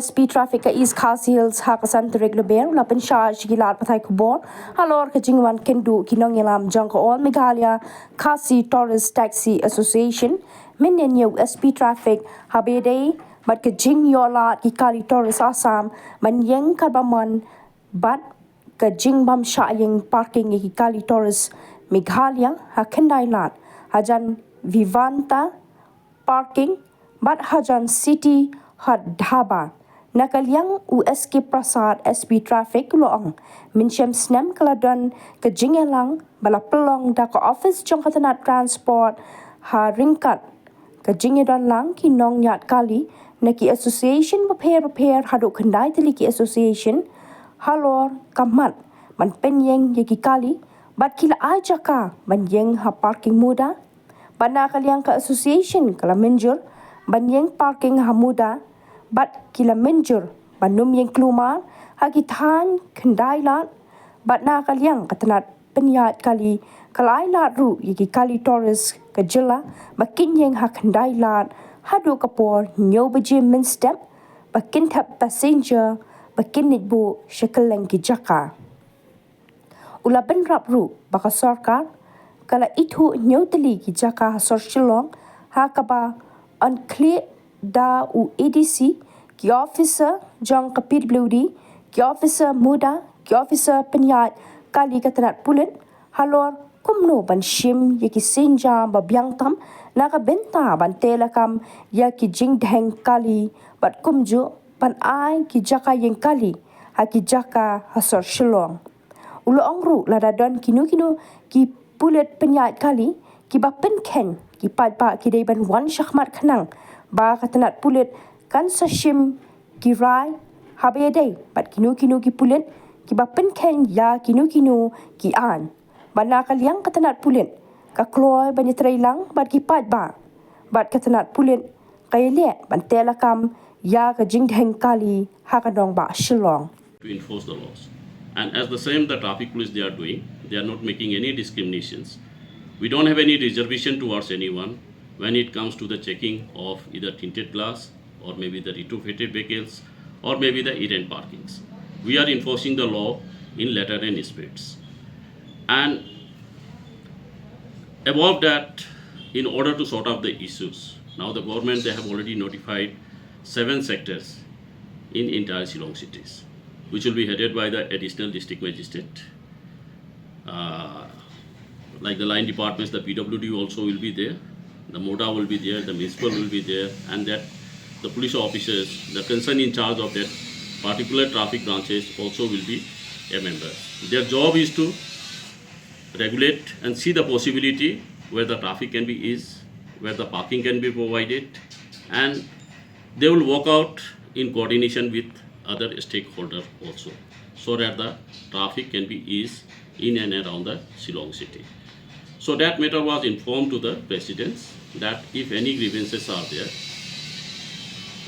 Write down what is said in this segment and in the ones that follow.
SP traffic East Khasi Hills Hakasan Reglober, La Pynshai Gilat Patai Khubor, Halor Kajingwan Kendu Kinongilam Junko All Meghalaya Kali Tourist Taxi Association, Minyan SP traffic Habedei, but Kajing Yola Kali Tourist Assam, Manyeng Karbaman, but Kajing Bam Shaying parking Kali Tourist Meghalaya Hakendai Lat, Hajan Vivanta parking, but Hajan City haba nakalyang USK Prasad SP traffic loong minshem snem kaladon ke jingieng bala pelong da ko office jong tnad transport ha ringkat ke jingedon lang ki nong nyat kali naki association prepare hadu khandai tili ki association halor kamat man penyeng yaki kali bat kila aja ka banyeng ha parking muda bana kalyang ka association kala menjur banyeng parking ha muda bat kila menjur banum yang kelumar hagi than kendai lat bat na kalyang katanat penyat kali kalai lat ru yaki Kali Tourist kejela makin yang ha kendai lat hadu kapor nyo beje min step bakin tap passenger bakin nitbu syakeleng ki jaka ula ben rap ru baka sorkar kala itu nyo teli ki jaka sor shillong ha kaba on khlieh da EDC ki officer jong kapit bludi ki officer muda ki officer penyat kali katanat pulit halor kumno ban shim yaki senja babyang tam naka benta ban telakam yaki jingieng kali bat kumju ban ai ki jaka yang kali haki jaka hasor shillong ulo ongru ladadon kinu ki pulit penyat kali ki bapen ken ki paidbah ki dei ban wan syakmat khanang ba katanat pulit kan sashim ki rai haba iadei bat kinu ki pulit ki bapen ken ya kinu ki an bana kalyang katanat pulit ka kloy bani trailang bat ki paidbah bat katanat pulit kayle ban telakam ya ka jingieng kali hakadong ba shillong to enforce the laws. And as the same the traffic police they are doing, they are not making any discriminations. We don't have any reservation towards anyone when it comes to the checking of either tinted glass or maybe the retrofitted vehicles or maybe the errant parkings. We are enforcing the law in letter and spirits. And above that, in order to sort out the issues, now the government they have already notified 7 sectors in entire Shillong cities, which will be headed by the additional district magistrate. Like the line departments, the PWD also will be there, the MODA will be there, the municipal will be there, and that the police officers, the concern in charge of that particular traffic branches also will be a member. Their job is to regulate and see the possibility where the traffic can be eased, where the parking can be provided, and they will work out in coordination with other stakeholders also, so that the traffic can be eased in and around the Shillong city. So that matter was informed to the presidents that if any grievances are there,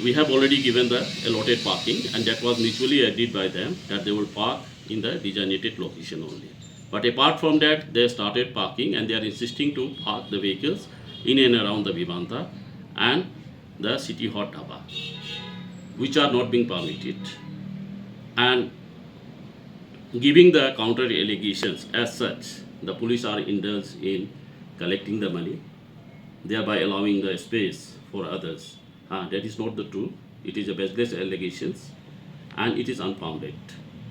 we have already given the allotted parking, and that was mutually agreed by them that they will park in the designated location only. But apart from that, they started parking and they are insisting to park the vehicles in and around the Vivanta and the city hot dhaba, which are not being permitted, and giving the counter allegations as such. The police are indulged in collecting the money, thereby allowing the space for others. That is not the truth. It is a baseless allegations and it is unfounded.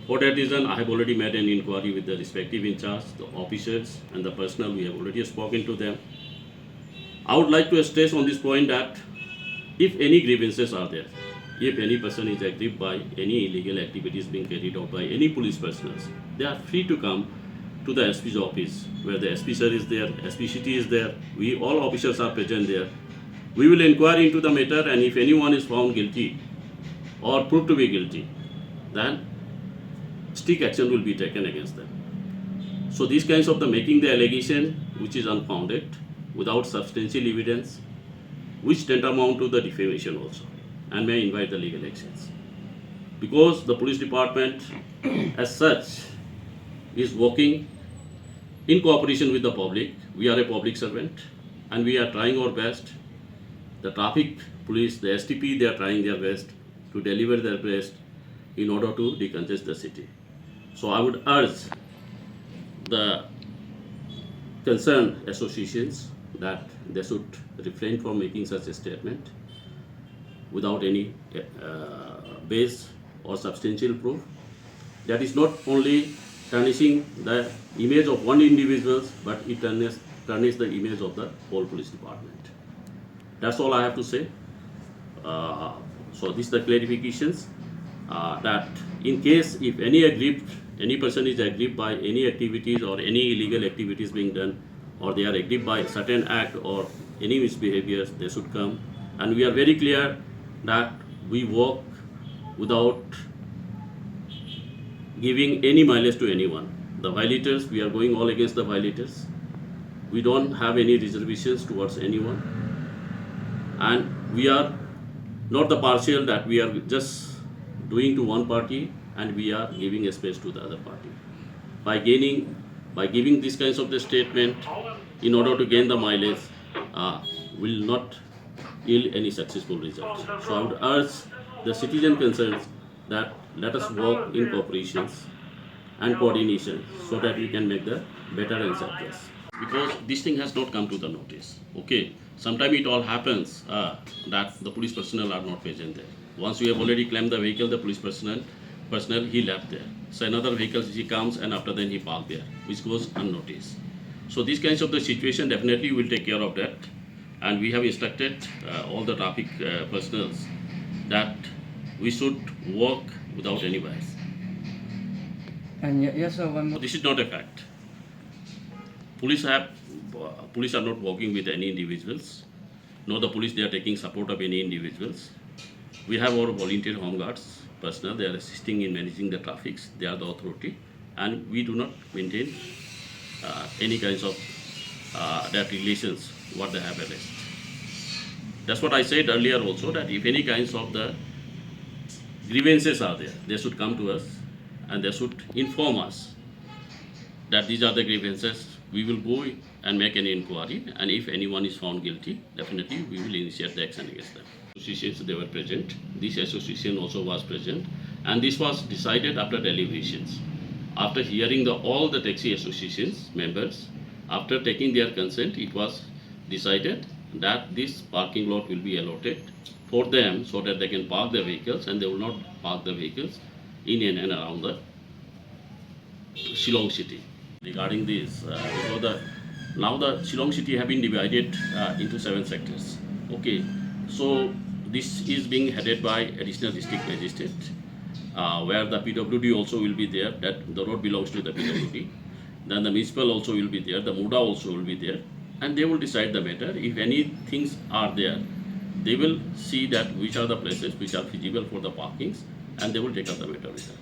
For that reason, I have already made an inquiry with the respective in charge, the officers and the personnel. We have already spoken to them. I would like to stress on this point that if any grievances are there, if any person is aggrieved by any illegal activities being carried out by any police personnel, they are free to come to the SP's office, where the SP sir is there, SP city is there, we all officers are present there. We will inquire into the matter, and if anyone is found guilty or proved to be guilty, then strict action will be taken against them. So these kinds of the making the allegation which is unfounded, without substantial evidence, which tantamount to the defamation also, and may invite the legal actions. Because the police department as such is working in cooperation with the public. We are a public servant and we are trying our best. The traffic police, the STP, they are trying their best to deliver their best in order to decongest the city. So I would urge the concerned associations that they should refrain from making such a statement without any base or substantial proof. That is not only tarnishing the image of one individual, but it tarnishes the image of the whole police department. That's all I have to say. So this is the clarifications that in case if any person is aggrieved by any activities or any illegal activities being done, or they are aggrieved by certain act or any misbehaviors, they should come. And we are very clear that we work without giving any mileage to anyone. The violators, we are going all against the violators. We don't have any reservations towards anyone. And we are not the partial that we are just doing to one party and we are giving a space to the other party. By giving these kinds of the statement in order to gain the mileage will not yield any successful results. So I would urge the citizen concerns that let us work in cooperation and coordination so that we can make the better and surplus. Because this thing has not come to the notice. Okay, sometimes it all happens that the police personnel are not present there. Once we have already claimed the vehicle, the police personnel he left there. So another vehicle he comes and after then he parked there, which goes unnoticed. So these kinds of the situation definitely will take care of that. And we have instructed all the traffic personnel that we should work without any bias. And yes, sir, one more. This is not a fact. Police are not working with any individuals. Nor the police, they are taking support of any individuals. We have our volunteer home guards personnel. They are assisting in managing the traffic. They are the authority, and we do not maintain any kinds of that relations what they have alleged. That's what I said earlier also, that if any kinds of the grievances are there, they should come to us and they should inform us that these are the grievances. We will go and make an inquiry, and if anyone is found guilty, definitely we will initiate the action against them. Associations, they were present. This association also was present, and this was decided after deliberations. After hearing all the taxi associations members, after taking their consent, it was decided that this parking lot will be allotted for them so that they can park their vehicles and they will not park the vehicles in and around the Shillong city. Regarding this, now the Shillong city have been divided into 7 sectors. Okay, so this is being headed by additional district magistrate, where the PWD also will be there. That the road belongs to the PWD. Then the municipal also will be there. The MUDA also will be there, and they will decide the matter. If any things are there, they will see that which are the places which are feasible for the parkings, and they will take up the matter with them.